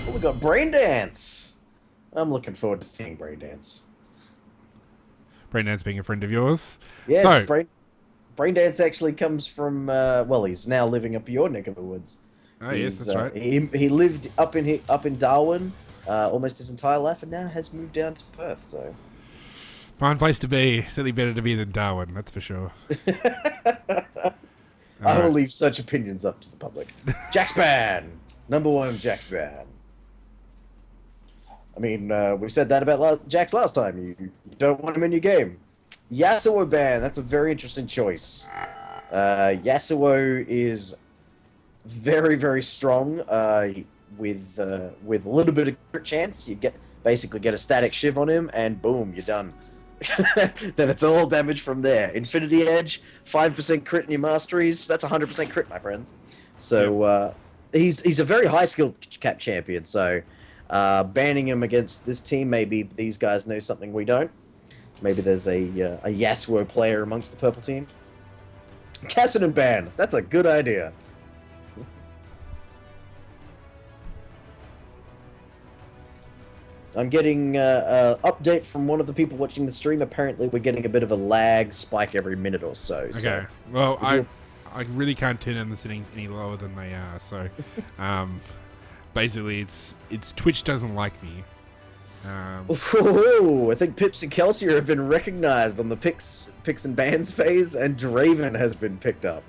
Oh, we got Brain Dance. I'm looking forward to seeing Brain Dance. Brendan's being a friend of yours. Yes, So, Brain Dance actually comes from. Well, he's now living up your neck of the woods. oh yes, He's that's right. he lived up in Darwin almost his entire life, and now has moved down to Perth. So Fine place to be. Certainly better to be than Darwin, that's for sure. All I will right. leave such opinions up to the public. Jack's ban, number one Jack's ban. I mean, we said that about Jax last time. You don't want him in your game. Yasuo ban. That's a very interesting choice. Yasuo is very, very strong. With a little bit of crit chance, you basically get a static shiv on him, and boom, you're done. Then it's all damage from there. Infinity Edge, 5% crit in your masteries. That's 100% crit, my friends. So he's a very high skill cap champion. So banning him against this team, maybe these guys know something we don't. Maybe there's a Yasuo player amongst the purple team. Kassadin ban. That's a good idea. I'm getting an update from one of the people watching the stream. Apparently, we're getting a bit of a lag spike every minute or so. Okay. So Well, I really can't turn down the settings any lower than they are. So, basically, it's Twitch doesn't like me. Ooh, I think Pips and Kelsey have been recognized on the picks and bans phase, and Draven has been picked up.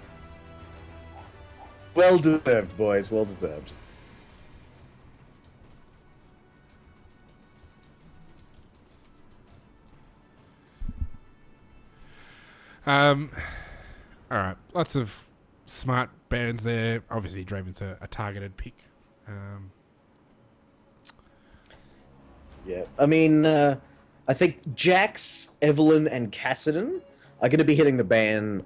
Well deserved, boys. Well deserved. All right. Lots of smart bands there. Obviously, Draven's a targeted pick. Yeah, I mean, I think Jax, Evelyn, and Kassadin are going to be hitting the ban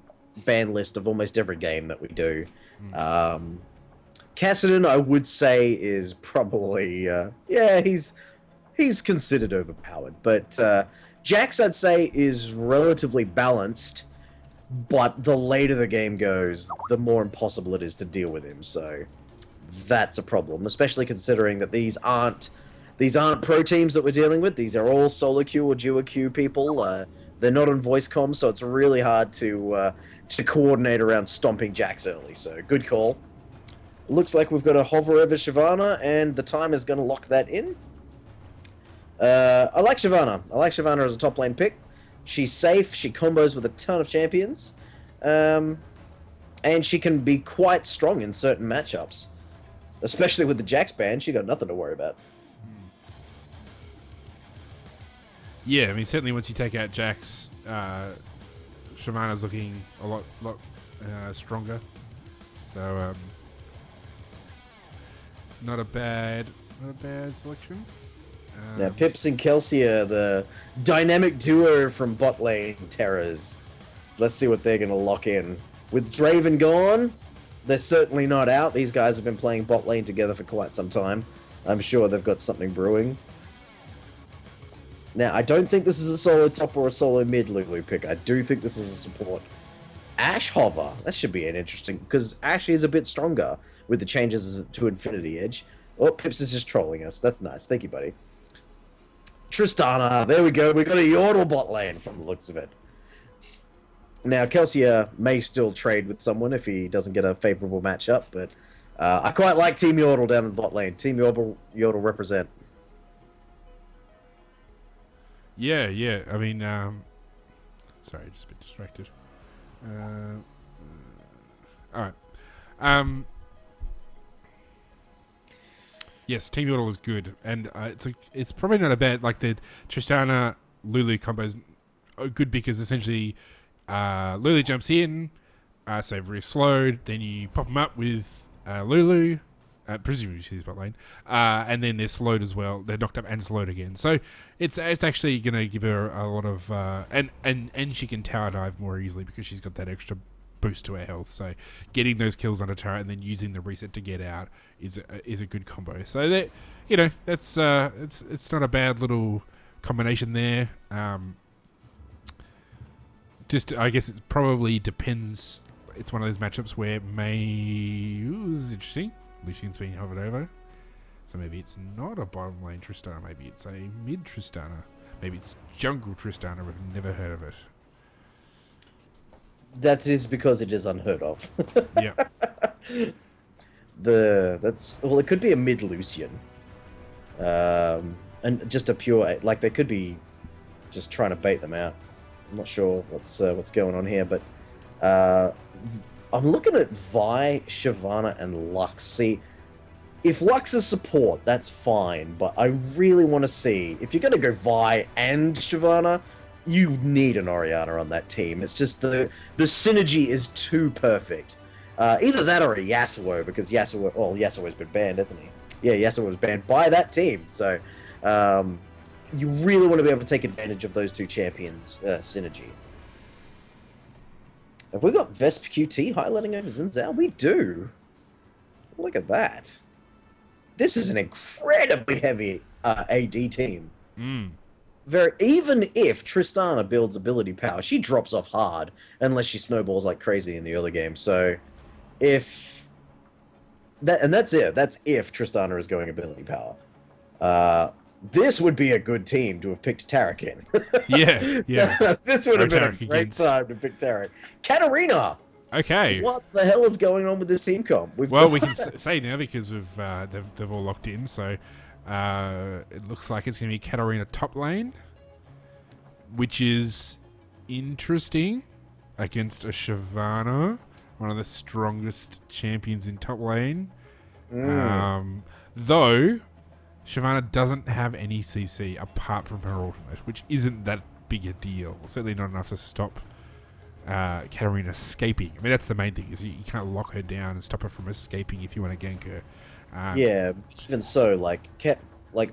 list of almost every game that we do. Kassadin, I would say, is probably he's considered overpowered, but Jax, I'd say, is relatively balanced. But the later the game goes, the more impossible it is to deal with him. So that's a problem, especially considering that these aren't pro teams that we're dealing with. These are all solo queue or duo queue people. They're not on voice comm, so it's really hard to coordinate around stomping Jax early. So good call. Looks like we've got a hover over Shyvana, and the time is going to lock that in. I like Shyvana. I like Shyvana as a top lane pick. She's safe. She combos with a ton of champions. And she can be quite strong in certain matchups. Especially with the Jax ban, she got nothing to worry about. Yeah, I mean, certainly once you take out Jax, Shyvana's looking a lot stronger. So it's not a bad selection. Now, Pips and Kelsey are the dynamic duo from bot lane terrors. Let's see what they're going to lock in. With Draven gone, they're certainly not out. These guys have been playing bot lane together for quite some time. I'm sure they've got something brewing. Now, I don't think this is a solo top or a solo mid Lulu pick. I do think this is a support. Ash Hover. That should be an interesting... Because Ash is a bit stronger with the changes to Infinity Edge. Oh, Pips is just trolling us. That's nice. Thank you, buddy. Tristana. There we go. We got a Yordle bot lane from the looks of it. Now, Kelsier may still trade with someone if he doesn't get a favorable matchup, but I quite like Team Yordle down in the bot lane. Team Yordle represent. Yeah. I mean, sorry, just a bit distracted. All right. Yes, Team Yordle is good, and it's probably not a bad, like the Tristana Lulu combos are good because essentially Lulu jumps in, so very slowed, then you pop them up with Lulu, presumably she's bot lane, and then they're slowed as well. They're knocked up and slowed again. So it's actually going to give her a lot of and she can tower dive more easily because she's got that extra boost to her health. So getting those kills on a turret and then using the reset to get out is a good combo. So that that's it's not a bad little combination there. Just I guess it probably depends. It's one of those matchups where this is interesting. Lucian's being hovered over. So maybe it's not a bottom lane Tristana. Maybe it's a mid Tristana. Maybe it's jungle Tristana. We've never heard of it. That is because it is unheard of. Yeah. It could be a mid Lucian, and just a pure like they could be just trying to bait them out. I'm not sure what's going on here, but I'm looking at Vi, Shyvana, and Lux. See, if Lux is support, that's fine, but I really want to see if you're going to go Vi and Shyvana, you need an Orianna on that team. It's just the synergy is too perfect. Either that or a Yasuo, because Yasuo's been banned, hasn't he? Yeah, Yasuo was banned by that team. So you really want to be able to take advantage of those two champions' synergy. Have we got Vesp QT highlighting over Xin Zhao? We do. Look at that. This is an incredibly heavy AD team. Even if Tristana builds ability power, she drops off hard unless she snowballs like crazy in the early game. So if that's it. That's if Tristana is going ability power. This would be a good team to have picked Tarek in. Yeah. This would have been a great time to pick Tarek. Katarina! Okay. What the hell is going on with this team comp? We can say now because they've all locked in, so it looks like it's going to be Katarina top lane, which is interesting against a Shyvana, one of the strongest champions in top lane. Though Shyvana doesn't have any CC apart from her ultimate, which isn't that big a deal. Certainly not enough to stop Katarina escaping. I mean, that's the main thing, is you can't lock her down and stop her from escaping if you want to gank her. Yeah, even so, like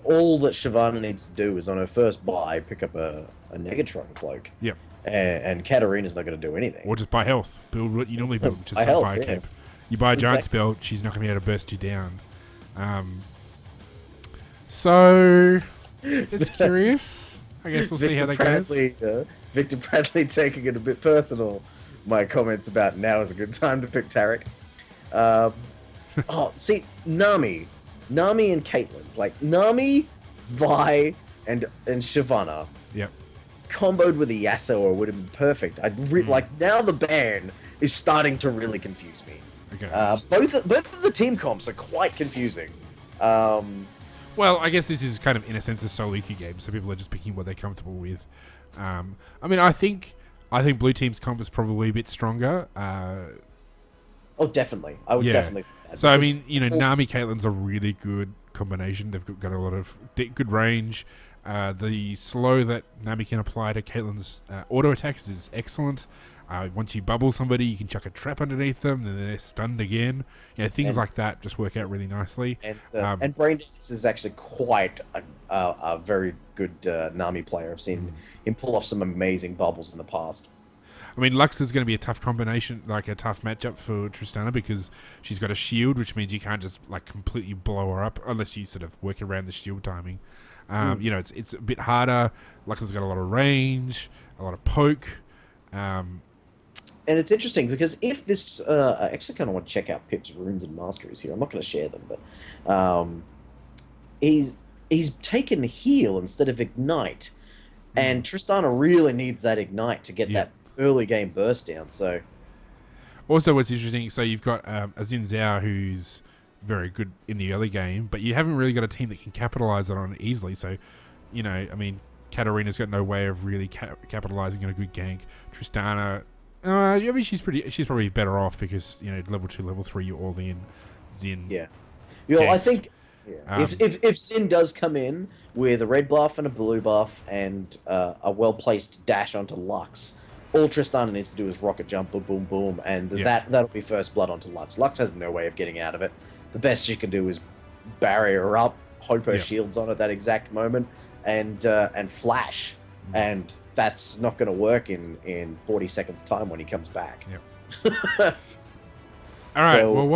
all that Shyvana needs to do is on her first buy, pick up a Negatron cloak. Yep. And Katarina's not going to do anything. Or just buy health. Build what you normally build, which is health, fire cape. You buy a giant spell, she's not going to be able to burst you down. So, it's curious. I guess we'll see how that goes. Victor Bradley taking it a bit personal. My comments about now is a good time to pick Tarek. See, Nami and Caitlyn. Like, Nami, Vi, and Shyvana. Yep. Comboed with a Yasuo would have been perfect. Like, now the ban is starting to really confuse me. Okay. Both of the team comps are quite confusing. Well, I guess this is kind of, in a sense, a solo queue game, so people are just picking what they're comfortable with. I mean, I think blue team's comp is probably a bit stronger. Oh, definitely. I would definitely say that. So, I mean, Nami Caitlyn's a really good combination. They've got a lot of good range. The slow that Nami can apply to Caitlyn's auto attacks is excellent. Once you bubble somebody, you can chuck a trap underneath them, and then they're stunned again. Things like that just work out really nicely. And Brain Dance is actually quite a very good Nami player. I've seen him pull off some amazing bubbles in the past. I mean, Lux is going to be a tough combination, like a tough matchup for Tristana, because she's got a shield, which means you can't just like completely blow her up unless you sort of work around the shield timing. It's a bit harder. Lux has got a lot of range, a lot of poke. And it's interesting because if this, I actually kind of want to check out Pip's runes and masteries here. I'm not going to share them, but he's taken heal instead of ignite, and Tristana really needs that ignite to get that early game burst down. So, also, what's interesting, so you've got a Xin Zhao who's very good in the early game, but you haven't really got a team that can capitalize on it easily. So, I mean, Katarina's got no way of really capitalizing on a good gank. Tristana. I mean, she's probably better off because level 2, level 3, you're all in. Xin. Yeah. I think if Xin does come in with a red buff and a blue buff and a well placed dash onto Lux, all Tristana needs to do is rocket jump, boom, boom, boom, and that'll be first blood onto Lux. Lux has no way of getting out of it. The best she can do is barrier her up, hope her shield's on at that exact moment, and flash. And that's not going to work in 40 seconds time when he comes back. Yep. All right. So, well,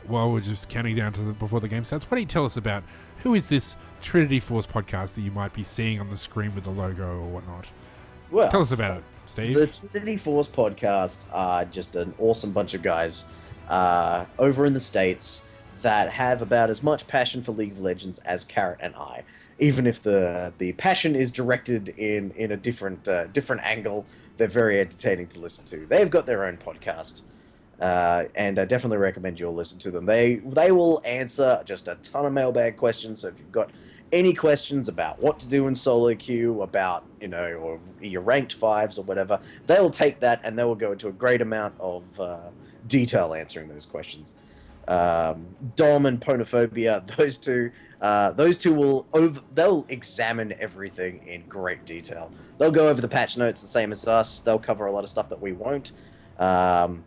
while we're just counting down to before the game starts, why don't you tell us about who is this Trinity Force podcast that you might be seeing on the screen with the logo or whatnot? Well, tell us about it, Steve. The Trinity Force podcast are just an awesome bunch of guys over in the States. that have about as much passion for League of Legends as Carrot and I. Even if the passion is directed in a different angle, they're very entertaining to listen to. They've got their own podcast, and I definitely recommend you all listen to them. They will answer just a ton of mailbag questions. So if you've got any questions about what to do in solo queue, about or your ranked fives or whatever, they'll take that and they will go into a great amount of detail answering those questions. Dom and Ponophobia, those two they'll examine everything in great detail. They'll go over the patch notes the same as us. They'll cover a lot of stuff that we won't. They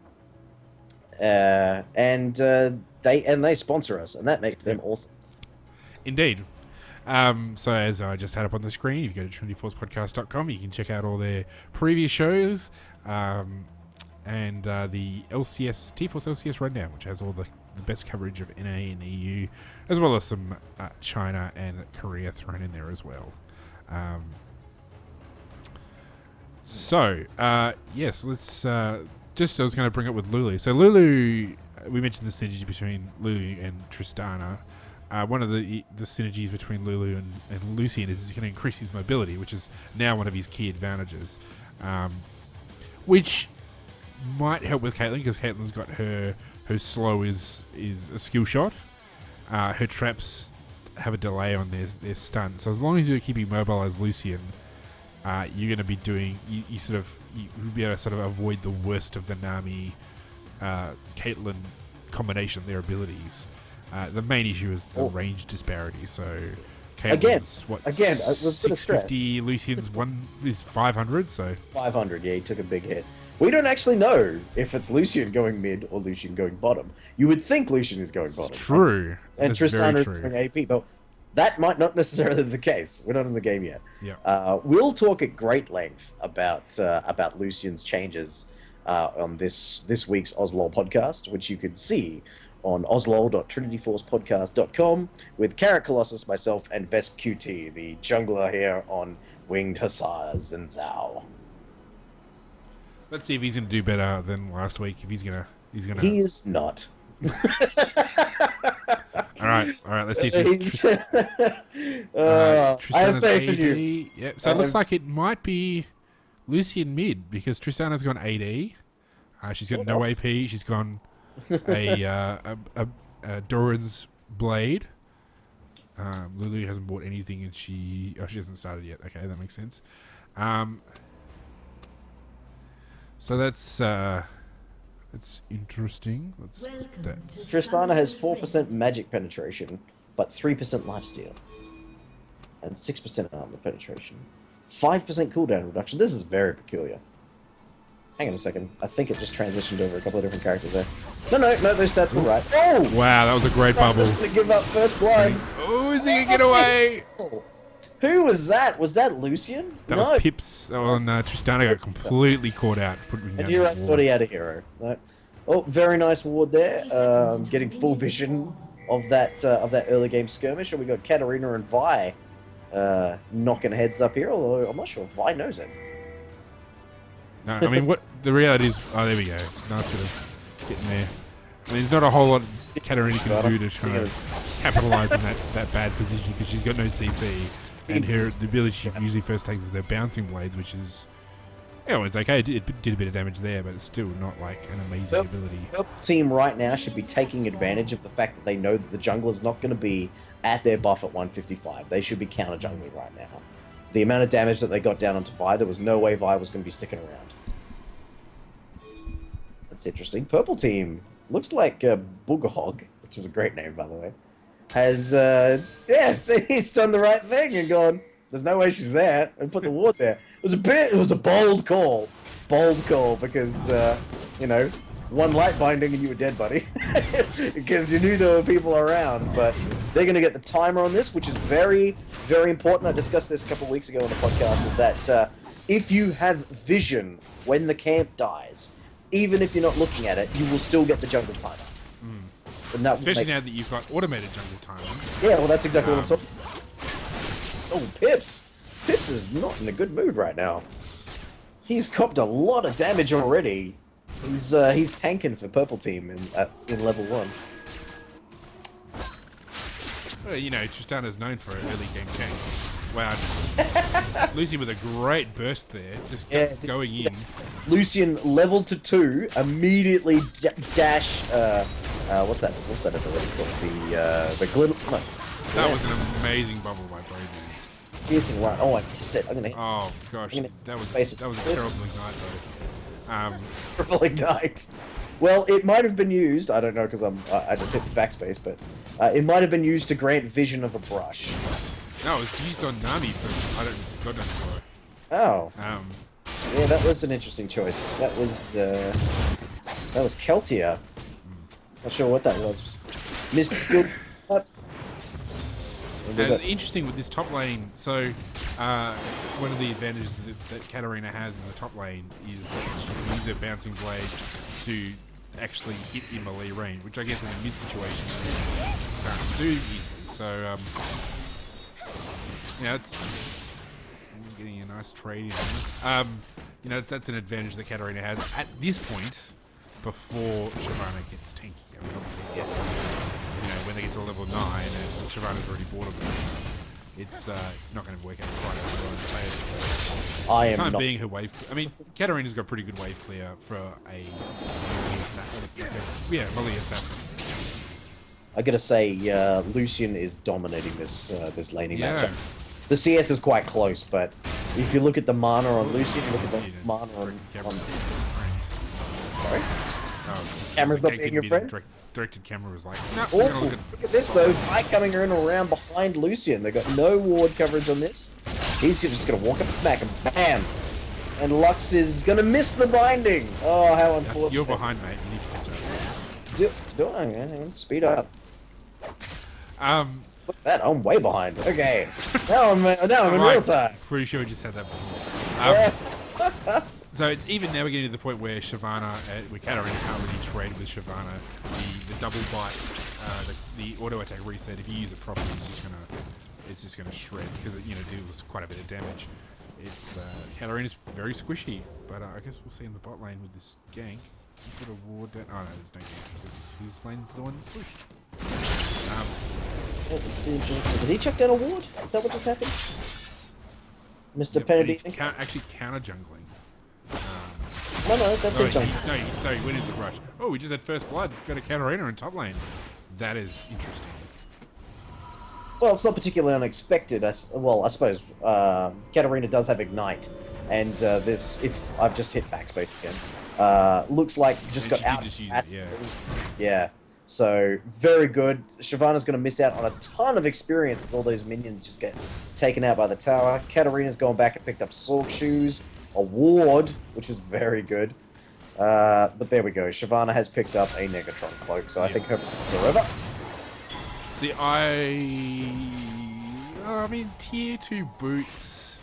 sponsor us, and that makes them awesome. Indeed. So as I just had up on the screen, if you go to trinityforcepodcast.com, you can check out all their previous shows, and the LCS, T-Force LCS Rundown, which has all the best coverage of NA and EU, as well as some China and Korea thrown in there as well. Yes, let's I was going to bring up with Lulu. So Lulu, we mentioned the synergy between Lulu and Tristana. One of the synergies between Lulu and Lucian is he's going to increase his mobility, which is now one of his key advantages, which might help with Caitlyn, because Caitlyn's got her slow is a skill shot. Her traps have a delay on their stun, so as long as you're keeping mobile as Lucian, you're going to be doing you'll be able to sort of avoid the worst of the Nami Caitlyn combination, their abilities. The main issue is the range disparity. So Caitlin's again, I was 650, Lucian's is 500. So 500, yeah, he took a big hit. We don't actually know if it's Lucian going mid or Lucian going bottom. You would think Lucian is going bottom. It's true. And Tristana is going AP, but that might not necessarily be the case. We're not in the game yet. Yeah. We'll talk at great length about Lucian's changes on this week's Oslol podcast, which you could see on oslol.trinityforcepodcast.com with Carrot Colossus, myself, and Best QT, the jungler here on Winged Hussars and Zhao. Let's see if he's going to do better than last week. If he's going to... He is not. All right. Let's see if he's... I have faith in you. Yep. So it looks like it might be Lucian mid, because Tristana's gone AD. She's got no AP. She's gone a Doran's Blade. Lulu hasn't bought anything, and she hasn't started yet. Okay, that makes sense. So that's interesting. Tristana has 4% magic penetration, but 3% lifesteal, and 6% armor penetration, 5% cooldown reduction. This is very peculiar. Hang on a second. I think it just transitioned over a couple of different characters there. No, those stats were right. Oh! Wow, that was a great bubble. Tristana's going to give up first blood. Oh, is he going to get away? Who was that? Was that Lucian? That was Pips. Tristana got completely caught out. And here I thought he had a hero. Right? Oh, very nice ward there. Getting full vision of that early game skirmish. And we got Katarina and Vi knocking heads up here, although I'm not sure if Vi knows it. No, I mean, what the reality is... Oh, there we go. Nice bit of getting there. I mean, there's not a whole lot Katarina can do to try to capitalise on that bad position, because she's got no CC. And the ability she usually first takes is their bouncing blades, which is... it's okay. It did a bit of damage there, but it's still not like an amazing ability. The team right now should be taking advantage of the fact that they know that the jungler's not going to be at their buff at 155. They should be counter jungling right now. The amount of damage that they got down onto Vi, there was no way Vi was going to be sticking around. That's interesting. Purple team looks like Boogerhog, which is a great name, by the way. Has he's done the right thing and gone, there's no way she's there, and put the ward there. It was a bold call, because one light binding and you were dead, buddy, because you knew there were people around. But they're going to get the timer on this, which is very, very important. I discussed this a couple of weeks ago on the podcast, is that if you have vision when the camp dies, even if you're not looking at it, you will still get the jungle timer. Especially now that you've got automated jungle timing. Yeah, well, that's exactly what I'm talking about. Oh, Pips! Pips is not in a good mood right now. He's copped a lot of damage already. He's tanking for purple team in level 1. Well, you know, Tristana's known for an early game change. Wow. Lucian with a great burst there, just going in. Lucian level to 2, immediately dash. What's that ability called? The glitter. No. That was an amazing bubble by Brave. Piercing one. Oh, I missed it. Oh gosh, that was a terrible ignite though. Triple ignite. Well, it might have been used. I don't know because I just hit the backspace, but it might have been used to grant vision of a brush. No, it was used on Nami for God knows why. Oh. Yeah, that was an interesting choice. That was Kelsia. Not sure what that was. Missed skill slaps. And interesting with this top lane, so one of the advantages that Katarina has in the top lane is that she can use her bouncing blades to actually hit in melee range, which I guess in a mid situation you can't do easily. So, yeah, it's getting a nice trade in. You know, that's an advantage that Katarina has at this point before Shyvana gets tanky. I mean, obviously, you know, when they get to level 9 and Shyvana's already bought them, it's not going to work out quite as well as I am time not. being her wave. I mean, Katarina's got pretty good wave clear for a melee assassin. I gotta say, Lucian is dominating this laning matchup. Yeah. The CS is quite close, but if you look at the mana on Lucian, look at the mana on. Sorry. Camera's not being your friend. Directed camera was like, no. Oh, look at this though. Vi coming in around behind Lucian. They got no ward coverage on this. He's just gonna walk up and smack him. Bam! And Lux is gonna miss the binding. Oh, how unfortunate. You're behind, mate. You need to catch up. Do I, man? Speed up. Um. Look at that. I'm way behind. Okay. Now I'm in real time. Pretty sure we just had that before. So it's even now we're getting to the point where Shyvana, where Katarina can't really trade with Shyvana. The double bite, the auto attack reset. If you use it properly, it's just gonna shred because it deals quite a bit of damage. It's Katarina's very squishy, but I guess we'll see in the bot lane with this gank. He's got a ward down. Oh no, there's no gank because his lane's the one that's pushed. Did he chuck down a ward? Is that what just happened? Mr. Penalty. Actually counter jungling. No, that's his jungle. No, sorry, went into the rush. Oh, we just had first blood. Got a Katarina in top lane. That is interesting. Well, it's not particularly unexpected. I suppose Katarina does have ignite, and this. If I've just hit backspace again, looks like just got out. Just use it, yeah. So very good. Shyvana's going to miss out on a ton of experience as all those minions just get taken out by the tower. Katarina's gone back and picked up Sork Shoes, a ward, which is very good. But there we go. Shyvana has picked up a Negatron cloak, so I think her problems are over. See, I mean, tier 2 boots.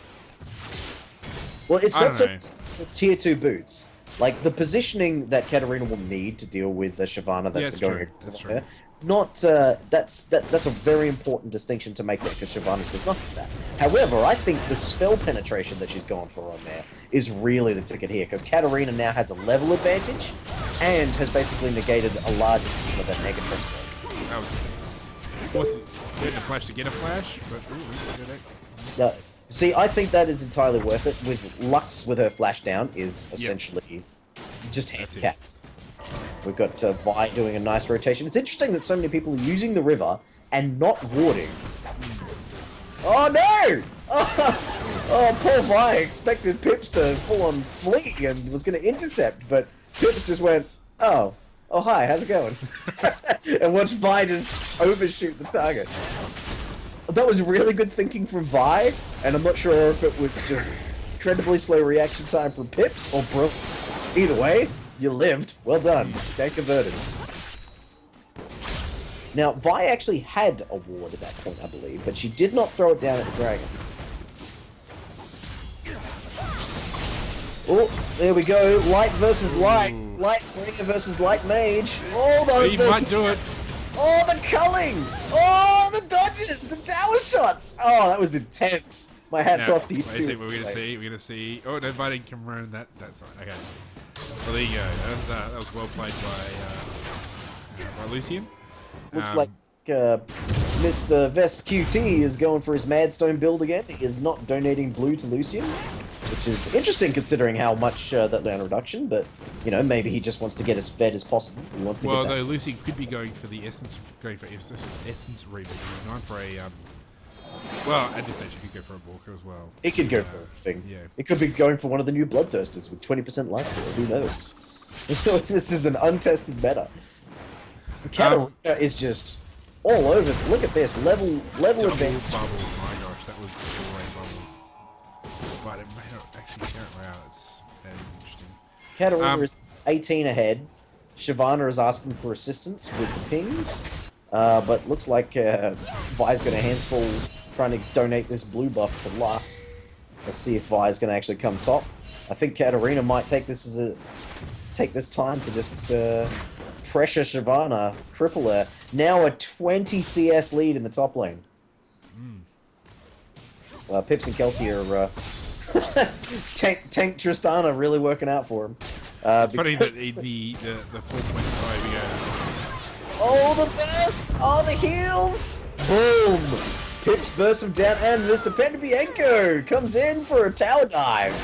Well, it's not so the tier 2 boots. Like, the positioning that Katarina will need to deal with the Shyvana that's going That's there. true. Not that's a very important distinction to make there because Shyvana does not do that. However, I think the spell penetration that she's going for on there is really the ticket here because Katarina now has a level advantage and has basically negated a large portion of that Negatron. That was getting a flash to get a flash, but No, see, I think that is entirely worth it. With Lux with her flash down is essentially just handicapped. We've got Vi doing a nice rotation. It's interesting that so many people are using the river and not warding. Oh no! Oh, poor Vi expected Pips to full on flee and was going to intercept, but Pips just went, oh hi, how's it going? And watched Vi just overshoot the target. That was really good thinking from Vi, and I'm not sure if it was just incredibly slow reaction time from Pips or brilliant. Either way, you lived. Well done. Gang converted. Now, Vi actually had a ward at that point, I believe, but she did not throw it down at the dragon. Oh, there we go. Light versus light. Light bringer versus light mage. Oh, you might do it. Oh, the culling! Oh, the dodges! The tower shots! Oh, that was intense. My hat's off to you too. We're gonna see. Oh, nobody can run that side. Okay. Well, there you go. That was well played by Lucian. Looks like Mr. Vesp QT is going for his Madstone build again. He is not donating blue to Lucian, which is interesting considering how much that down reduction, but, you know, maybe he just wants to get as fed as possible. He wants to Well, get that. though Lucian could be going for the essence, essence rebuild. He's going for a well, at this stage, he could go for a Walker as well. He could go for a thing. Yeah. He could be going for one of the new Bloodthirsters with 20% life steal. Who knows? This is an untested meta. Katarina is just all over. Look at this level advantage. Bubble. My gosh, that was a great bubble. But it may not actually count. Wow, that is interesting. Katarina is 18 ahead. Shyvana is asking for assistance with the pings. But looks like Vi's got a handful trying to donate this blue buff to Lux. Let's see if Vi's going to actually come top. I think Katarina might take this time to just pressure Shyvana, cripple her. Now a 20 CS lead in the top lane. Pips and Kelsey are tank Tristana really working out for him. It's funny that the 4.5 again. Oh, the best! Oh, the heals! Boom! Pips bursts him down, and Mr. Pendabienko comes in for a tower dive.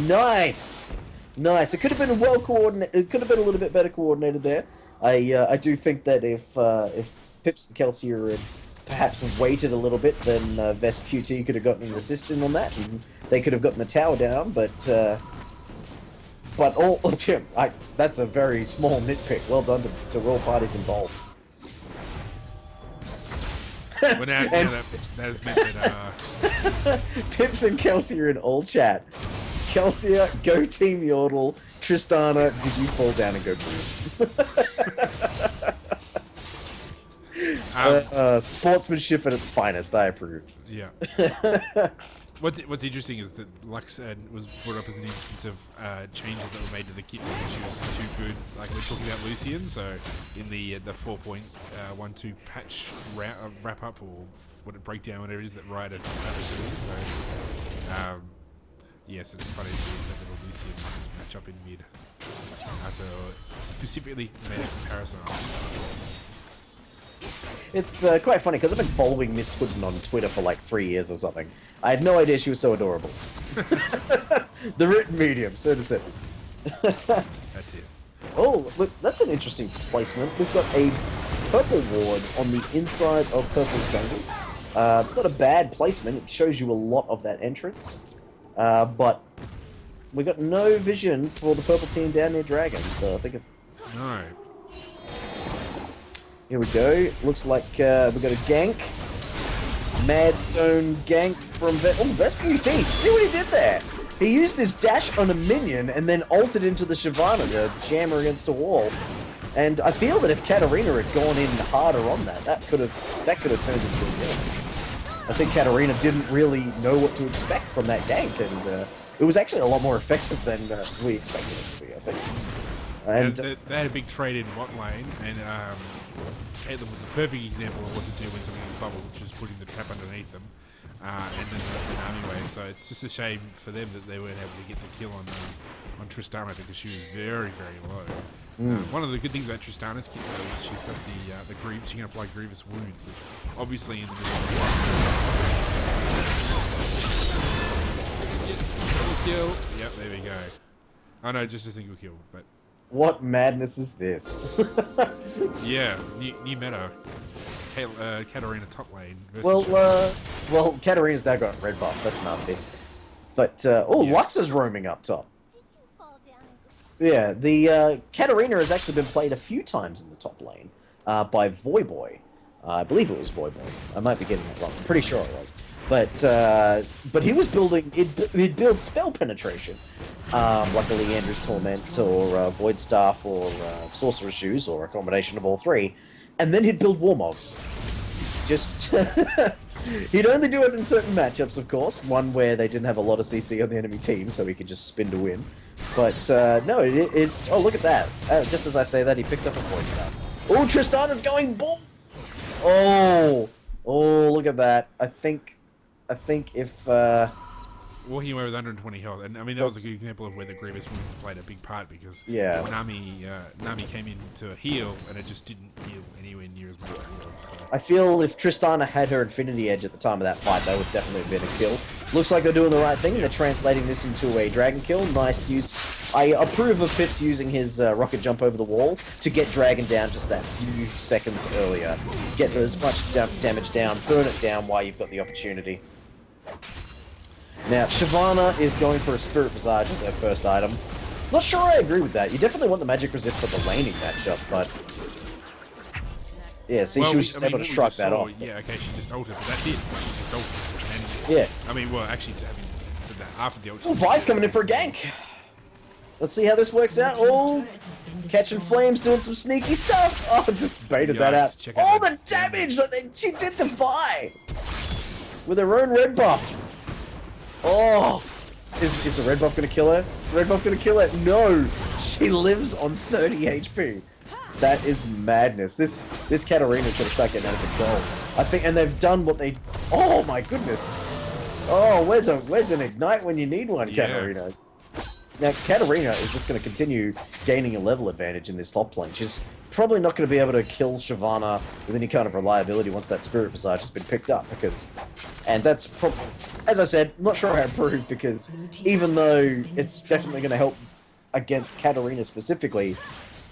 Nice! Nice. It could have been well coordinated. It could have been a little bit better coordinated there. I do think that if Pips and Kelsey had perhaps waited a little bit, then Vesp QT could have gotten an assist in on that, and they could have gotten the tower down, but all that's a very small nitpick. Well done to all parties involved. Well, now that has meant that Pips and Kelsey are in all chat. Kelsey, go Team Yordle. Tristana, did you fall down and go boom? Sportsmanship at its finest. I approve. Yeah. What's interesting is that Lux was brought up as an instance of changes that were made to the kit because she was too good. Like we're talking about Lucian, so in the 4.12 patch wrap up or what it breakdown, whatever it is that Riot had started doing. So yes, it's funny to see that little Lucian just match up in mid after specifically made a comparison. It's quite funny because I've been following Miss Puddin on Twitter for like 3 years or something. I had no idea she was so adorable. The written medium, so to say. That's it. Oh, look, that's an interesting placement. We've got a purple ward on the inside of Purple's jungle. It's not a bad placement. It shows you a lot of that entrance. But we got no vision for the purple team down near Dragon, so I think No. Here we go. Looks like we've got a gank. Madstone gank from Vespucci. See what he did there? He used his dash on a minion and then ulted into the Shyvana to jam her against a wall. And I feel that if Katarina had gone in harder on that could have turned into a win. I think Katarina didn't really know what to expect from that gank, and it was actually a lot more effective than we expected it to be, I think. And they had a big trade in bot lane, and Caitlyn was a perfect example of what to do when something is bubble, which is putting the trap underneath them, and then an army wave. So it's just a shame for them that they weren't able to get the kill on Tristana because she was very, very low. One of the good things about Tristana's kit though is she's got the grievous. She can apply grievous wounds, which obviously in the middle of the kill. Yep, there we go. Oh no, just a single kill, but. What madness is this? Yeah, new meta. Katarina top lane. Well, Katarina's now got red buff. That's nasty. But Lux is roaming up top. Yeah, the Katarina has actually been played a few times in the top lane by Voyboy. I believe it was Voyboy. I might be getting it wrong. I'm pretty sure it was. But he was building. He'd build spell penetration. Like a Leander's Torment or Void Staff or Sorcerer's Shoes or a combination of all three, and then he'd build Warmogs. Just he'd only do it in certain matchups, of course. One where they didn't have a lot of CC on the enemy team, so he could just spin to win. But no, oh look at that! Just as I say that, he picks up a Void Staff. Oh, Tristana's going boom! Oh, look at that! I think if walking away with 120 health, and I mean that was a good example of where the Grievous wounds played a big part because Nami came in to heal, and it just didn't heal anywhere near as much as it was. So. I feel if Tristana had her Infinity Edge at the time of that fight, that would definitely have been a kill. Looks like they're doing the right thing. They're translating this into a dragon kill. Nice use. I approve of Pips using his rocket jump over the wall to get Dragon down just that few seconds earlier. Get as much damage down, burn it down while you've got the opportunity. Now, Shyvana is going for a Spirit Visage as her first item. Not sure I agree with that. You definitely want the magic resist for the laning matchup, but... Yeah, see, she was just able to shrug that off. Yeah, okay, she just ulted, but that's it. She just ulted. And, yeah. I mean, well, actually, having said that, after the ult... Oh, Vi's coming in for a gank! Let's see how this works out. Oh, catching flames, doing some sneaky stuff. Oh, just baited that out. All the damage that she did to Vi! With her own red buff. Oh! Is the red buff gonna kill her? Is the red buff gonna kill her? No! She lives on 30 HP. That is madness. This Katarina should have started getting out of control. I think, and they've done what they... Oh my goodness! Oh, where's an ignite when you need one, Katarina? Now, Katarina is just going to continue gaining a level advantage in this top lane. She's probably not going to be able to kill Shyvana with any kind of reliability once that Spirit Visage has been picked up, because... And that's probably... As I said, I'm not sure I approve, because even though it's definitely going to help against Katarina specifically,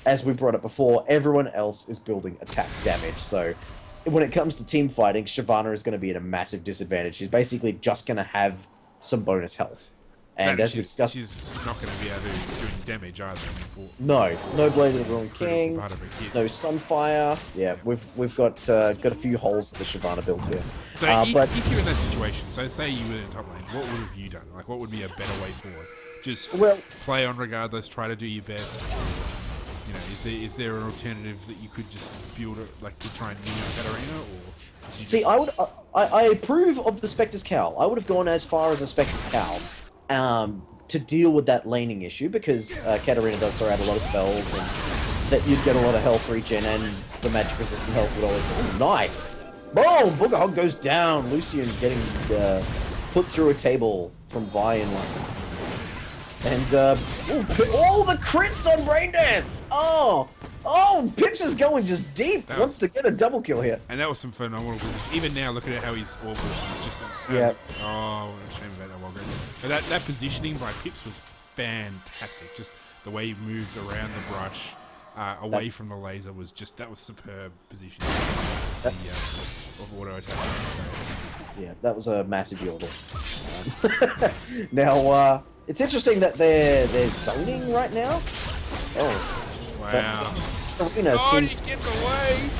as we brought up before, everyone else is building attack damage, so... When it comes to team fighting, Shyvana is going to be at a massive disadvantage. She's basically just going to have some bonus health. And as we discussed, she's not going to be able to do any damage either. No Blade of the Ruined King, no Sunfire. Yeah, we've got a few holes to the Shyvana build here. So if you're in that situation, so say you were in top lane, what would have you done? Like, what would be a better way forward? Just play on regardless, try to do your best. You know, is there an alternative that you could just build like to try and mimic Katarina, or? See, I approve of the Spectre's Cowl. I would have gone as far as the Spectre's Cowl. To deal with that laning issue, because Katarina does throw out a lot of spells, and that you'd get a lot of health regen, and the magic resistant health would always... Oh, nice! Boom! Booger Hog goes down! Lucian getting put through a table from Vi in lines. And, all the crits on Braindance! Oh! Oh, Pips is going just deep. Wants to get a double kill here. And that was some phenomenal position. Even now, look at how he's orbital. He's just oh, what a shame about that Walker. But that positioning by Pips was fantastic. Just the way he moved around the brush, away from the laser was just superb positioning of auto attack. Yeah, that was a massive yodel. Now, it's interesting that they're zoning right now. Oh. Wow. Arena he gets away!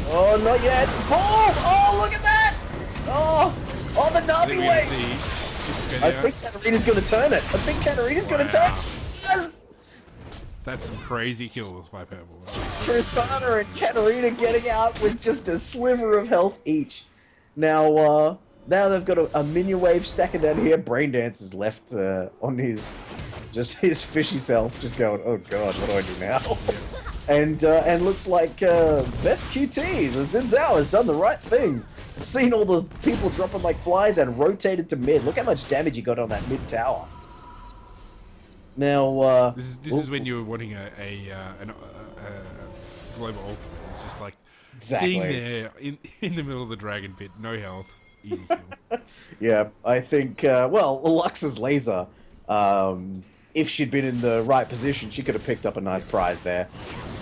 Oh, not yet! Boom! Oh, look at that! Oh, the Navi wave! I think Katarina's going to turn it. I think Katarina's going to turn it. Yes! That's some crazy kills by Purple. Tristana and Katarina getting out with just a sliver of health each. Now they've got a minion wave stacking down here. Braindance is left on his fishy self, just going, oh god, what do I do now? And looks like best QT, the Xin Zhao, has done the right thing. Seen all the people dropping like flies and rotated to mid. Look how much damage he got on that mid tower. Now, this is when you were wanting a global ultimate. It's just like sitting there in the middle of the dragon pit, no health, easy kill. Yeah, I think Lux's laser. If she'd been in the right position, she could have picked up a nice prize there.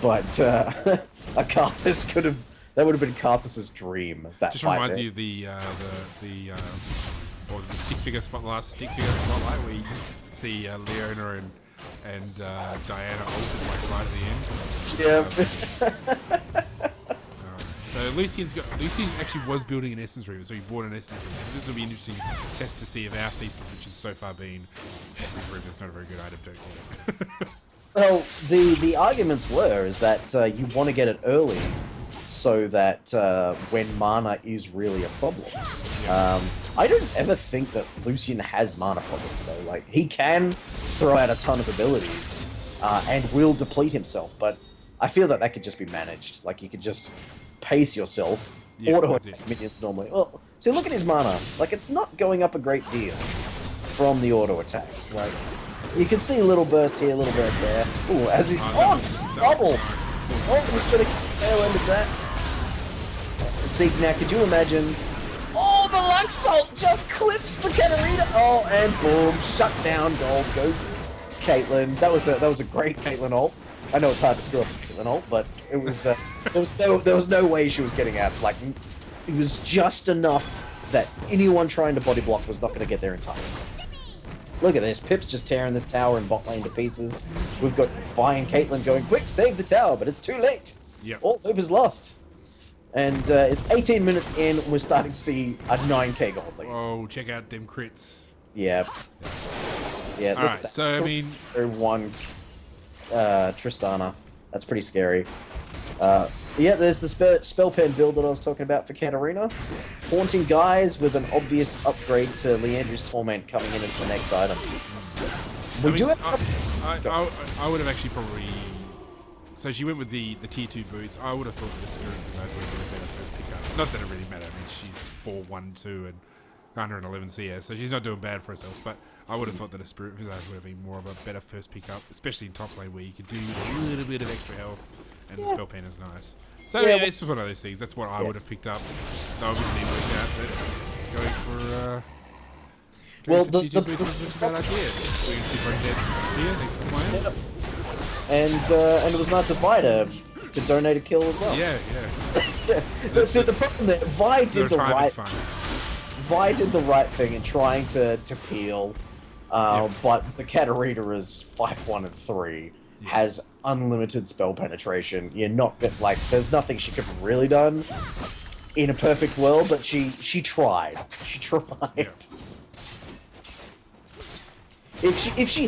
But a Karthus that would have been Karthus's dream. That just reminds you of the stick figure last stick figure spotlight, where you just see Leona and Diana ulted like right at the end. Yeah. So Lucian actually was building an Essence Reaver, so he bought an Essence Reaver. So this will be an interesting test to see if our thesis, which has so far been Essence Reaver is not a very good item, don't get it. Well, the arguments is that you want to get it early, so that when mana is really a problem. Yeah. I don't ever think that Lucian has mana problems though. Like, he can throw out a ton of abilities and will deplete himself, but I feel that could just be managed. Like, you could just pace yourself Yeah, auto that's attack it. minions normally. Well, see, look at his mana. Like, it's not going up a great deal from the auto attacks. Like, you can see a little burst here, a little burst there. Ooh, as he... That Oh, was double! nice. Oh, he's gonna tail end of that. See, now, could you imagine... Oh, the Lux Salt just clips the Katarina! Oh, and boom, shut down gold goes Caitlyn. That was a great Caitlyn ult. I know it's hard to screw up a Caitlyn ult, but it was there was no way she was getting out. Like, it was just enough that anyone trying to body block was not going to get there in time. Look at this, Pip's just tearing this tower and bot lane to pieces. We've got Vi and Caitlyn going, quick, save the tower, but it's too late. Yep. All hope is lost. And it's 18 minutes in, and we're starting to see a 9k gold lead. Oh, check out them crits. Yeah. Yeah. All right, so I mean, one Tristana. That's pretty scary. Yeah, there's the spell pen build that I was talking about for Katarina. Haunting guys with an obvious upgrade to Leandra's Torment coming in as the next item. We do I would have actually probably. So she went with the tier 2 boots. I would have thought that the Spirit Visage would have been a better first pickup. Not that it really mattered. I mean, she's 4-1-2 and 111 CS, so she's not doing bad for herself. But I would have thought that a Spirit Visage would have been more of a better first pickup, especially in top lane where you could do a little bit of extra health, and the spell pen is nice. So yeah, it's just one of those things. That's what I would have picked up. No, obviously it worked out, but going for tier 2 boots was a bad idea. We can see Brain Dead and Sophia. Thanks for playing. Yep. And it was nice of Vi to donate a kill as well. Yeah. See, the problem that Vi did the right thing in trying to peel, but the Katarina is 5-1 and 3, has unlimited spell penetration. You're not like there's nothing she could have really done in a perfect world, but she tried. She tried. Yeah. If she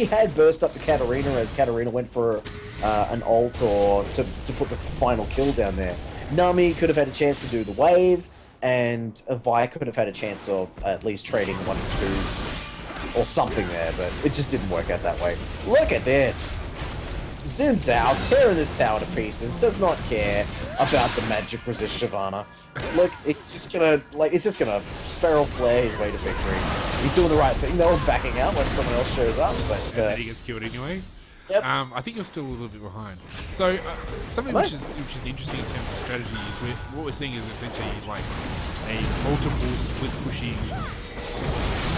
had burst up the Katarina as Katarina went for an ult or to put the final kill down there, Nami could have had a chance to do the wave, and Vi could have had a chance of at least trading 1 or 2 or something there, but it just didn't work out that way. Look at this! Xin Zhao tearing this tower to pieces, does not care about the magic resist Shyvana. Look, it's just gonna feral flare his way to victory. He's doing the right thing though, backing out when someone else shows up, but and then he gets killed anyway. Yep. I think you're still a little bit behind. So something which is interesting in terms of strategy is what we're seeing is essentially like a multiple split pushing,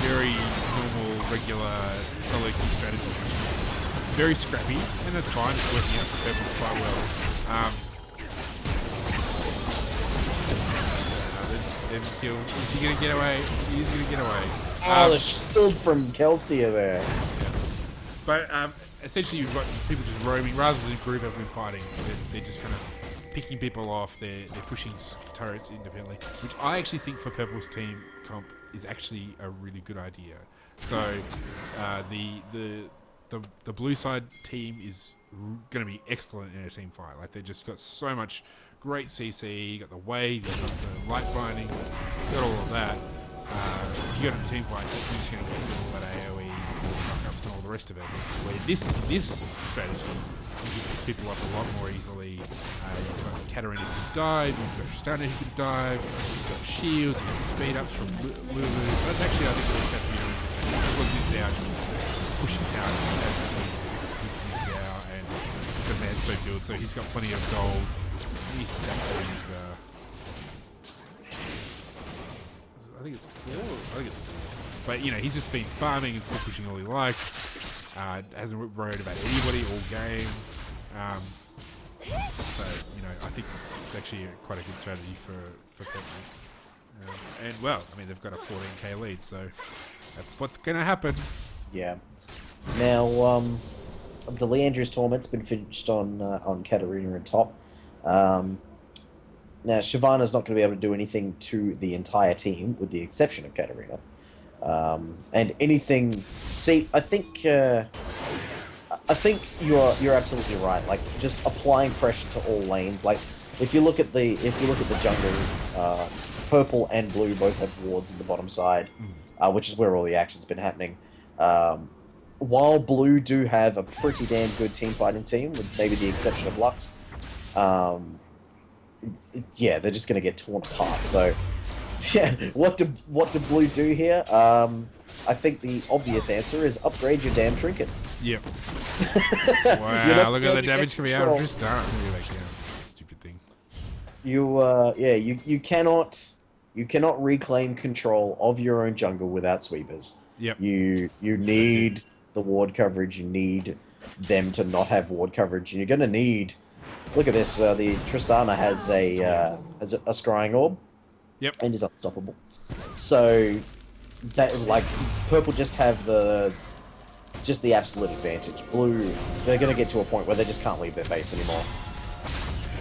very normal, regular solo queue strategy, which is very scrappy, and that's fine. It's working out for Purple quite well. Then kill. Is he gonna get away? He's gonna get away. Oh, the shield from Kelsey there. Yeah. But essentially, you've got people just roaming rather than group up and fighting. They're just kind of picking people off. They're pushing turrets independently, which I actually think for Purple's team comp is actually a really good idea. So the blue side team is going to be excellent in a team fight. Like, they just got so much great CC, you got the wave, you got the light bindings, you got all of that. If you got a team fight, you're just going to get all that AoE, fuck-ups and all the rest of it. Where this strategy, you can pick people up a lot more easily. You've got Katarina who can dive, you've got Tristana who can dive, you've got shields, you can speed ups from Lulu. So that's actually, I think, really interesting. Because Xin Zhao just pushing towers as he's Zhao, and it's a Manstone build, so he's got plenty of gold. He's actually, I think it's 4. But you know, he's just been farming and still pushing all he likes. Hasn't worried about anybody all game. So you know, I think it's actually quite a good strategy for Purple. And well, I mean, they've got a 14k lead, so that's what's gonna happen. Yeah. Now, the Leandra's Torment's been finished on Katarina and top. Now, Shyvana's not going to be able to do anything to the entire team, with the exception of Katarina. And anything... See, I think you're absolutely right. Like, just applying pressure to all lanes. Like, if you look at the jungle, purple and blue both have wards in the bottom side, which is where all the action's been happening. While blue do have a pretty damn good team fighting team, with maybe the exception of Lux, yeah, they're just going to get torn apart. So, yeah, what do blue do here? I think the obvious answer is upgrade your damn trinkets. Yep. You're Wow, not look at going the to damage get coming out of control. Tristan. Look at that down. Stupid thing. You cannot reclaim control of your own jungle without sweepers. Yep. You That's it. need the ward coverage. You need them to not have ward coverage, and you're going to need. Look at this. The Tristana has a scrying orb Yep. and is unstoppable. So that like purple just have the absolute advantage. Blue, they're going to get to a point where they just can't leave their base anymore.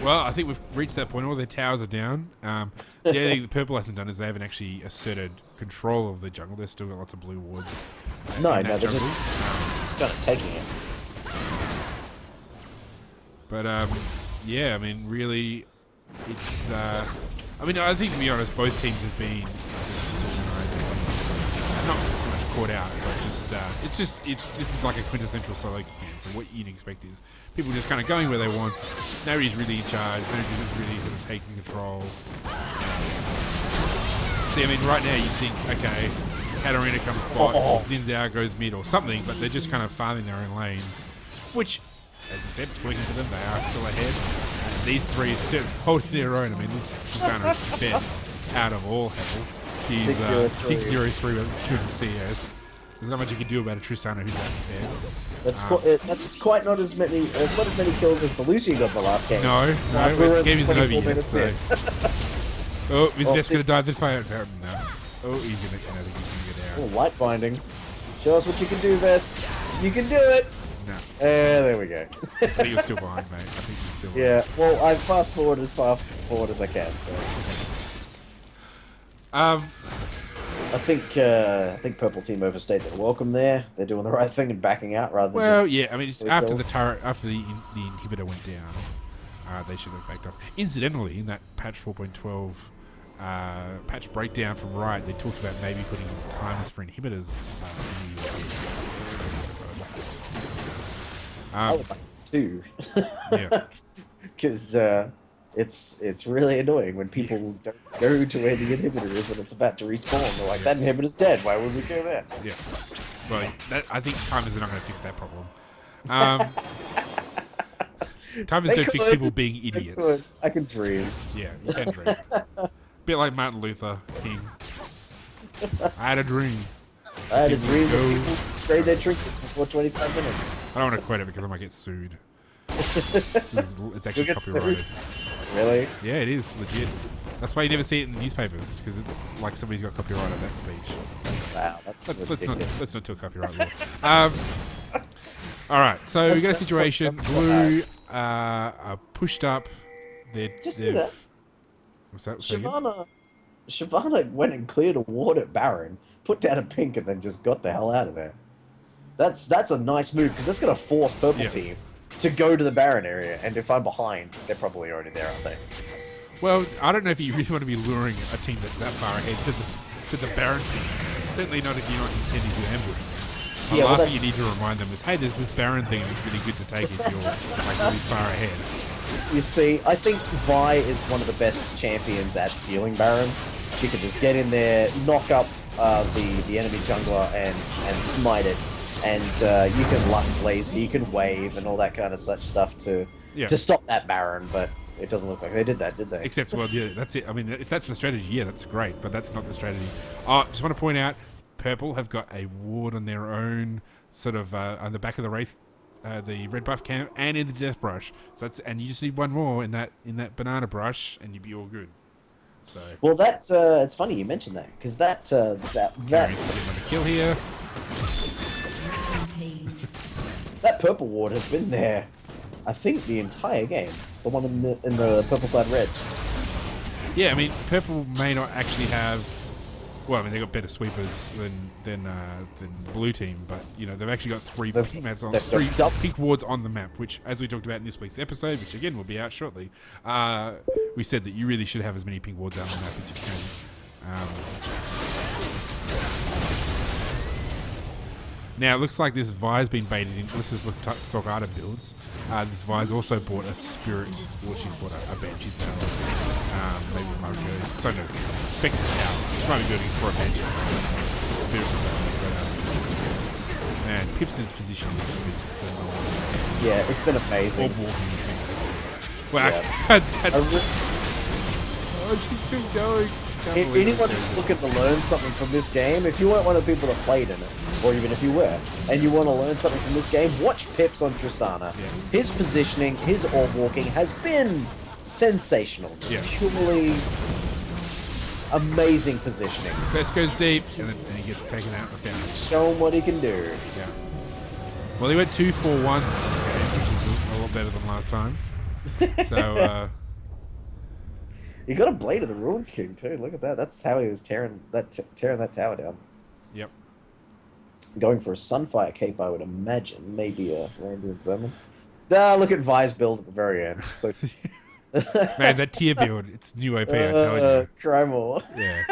Well, I think we've reached that point. All their towers are down. The only thing the purple hasn't done is they haven't actually asserted control of the jungle. They've still got lots of blue wards. No, in no, that they're jungle. just kind of taking it. But yeah, I mean, really, it's. I mean, I think to be honest, both teams have been disorganized, not so much caught out, but just this is like a quintessential solo game. So what you'd expect is people just kind of going where they want. Nobody's really in charge. Nobody's really sort of taking control. See, I mean, right now you think, okay, Katarina comes bot, Xin Zhao goes mid or something, but they're just kind of farming their own lanes, which, as I said, it's working for them. They are still ahead. And these three are certainly holding their own. I mean, this Shyvana is been out of all hell. He's 603 with 200 CS. There's not much you can do about a Tristana who's that fair. That's quite not as many kills as the Lucy got the last game. No, we're the game isn't over 24 yet. minutes So. in. Oh, is Well, Ness going to dive this far? No. Oh, he's going to. I think he's going to Oh, go down. light binding. Show us what you can do, Vest. You can do it. No, There we go. I think you're still behind, mate. I think you're still. Yeah. Well, I fast forward as far forward as I can. So I think purple team overstayed their welcome there. They're doing the right thing and backing out rather than. Well, just yeah. I mean, it's three after the kills. turret, after the inhibitor went down, they should have backed off. Incidentally, in that patch 4.12 patch breakdown from Riot, they talked about maybe putting timers for inhibitors in the I would like to, yeah. because it's really annoying when people don't go to where the inhibitor is when it's about to respawn. They're like, that inhibitor's dead. Why would we go there? Yeah. Well, I think timers are not going to fix that problem. Timers They don't fix could. people being They could. idiots. I can dream. Yeah, you can dream. Bit like Martin Luther King. I had a dream. I had a People dream go- that people trade their trinkets before 25 minutes. I don't want to quote it because I might get sued. It's actually You'll get copyrighted. sued. Really? Yeah, it is legit. That's why you never see it in the newspapers because it's like somebody's got copyrighted that speech. Wow, that's ridiculous. Let's not do a copyright law. All right, so we got a That's situation. not Blue are pushed up. Just see that. What's that? Say again? Shyvana went and cleared a ward at Baron, put down a pink, and then just got the hell out of there. That's a nice move because that's going to force purple Yeah. team to go to the Baron area. And if I'm behind, they're probably already there, aren't they? Well, I don't know if you really want to be luring a team that's that far ahead to the Baron thing. Certainly not if you're not intending to ambush them. The Yeah, well, last that's- thing you need to remind them is, hey, there's this Baron thing and it's really good to take if you're like really far ahead. You see, I think Vi is one of the best champions at stealing Baron. She can just get in there, knock up the enemy jungler and smite it. And you can Lux Laser, you can wave and all that kind of such stuff to stop that Baron, but it doesn't look like they did that, did they? Except, well, yeah, that's it. I mean, if that's the strategy, yeah, that's great, but that's not the strategy. Oh, just want to point out, Purple have got a ward on their own, sort of on the back of the Wraith, the red buff camp, and in the Death Brush. So that's, and you just need one more in that banana brush, and you'd be all good. So Well, it's funny you mentioned that because that Carries to get another kill here. that purple ward has been there, I think, the entire game. The one in the purple side red. Yeah, I mean, Purple may not actually have. Well, I mean, they got better sweepers than Blue Team, but you know they've actually got three pink mats on, three pink wards on the map. Which, as we talked about in this week's episode, which again will be out shortly, we said that you really should have as many pink wards out on the map as you can. Now, it looks like this Vi's been baited in. Let's just talk item builds. This Vi's also bought a Spirit, or she's bought a Banshee's Tower. Maybe it might be good. So, no, Spectre's Tower. She might be building for a Banshee. Spirit was man, Pips' position has been phenomenal. Yeah, it's been amazing. Or walking between legs. Wow, Yeah. oh, she's still going. Anyone who's looking to learn something from this game, if you weren't one of the people that played in it, or even if you were, and you want to learn something from this game, watch Pips on Tristana. Yeah. His positioning, his orb walking has been sensational. Yeah. Purely amazing positioning. Best goes deep, and then he gets taken out. Okay. Show him what he can do. Yeah. Well, he went 2-4-1 this game, which is a lot better than last time. So, He got a Blade of the Ruined King too. Look at that. That's how he was tearing that tower down. Yep. Going for a Sunfire Cape, I would imagine. Maybe a Randuin Summon. Look at Vi's build at the very end. So Man, that tier build, it's new OP, I tell you. Cry more. Yeah.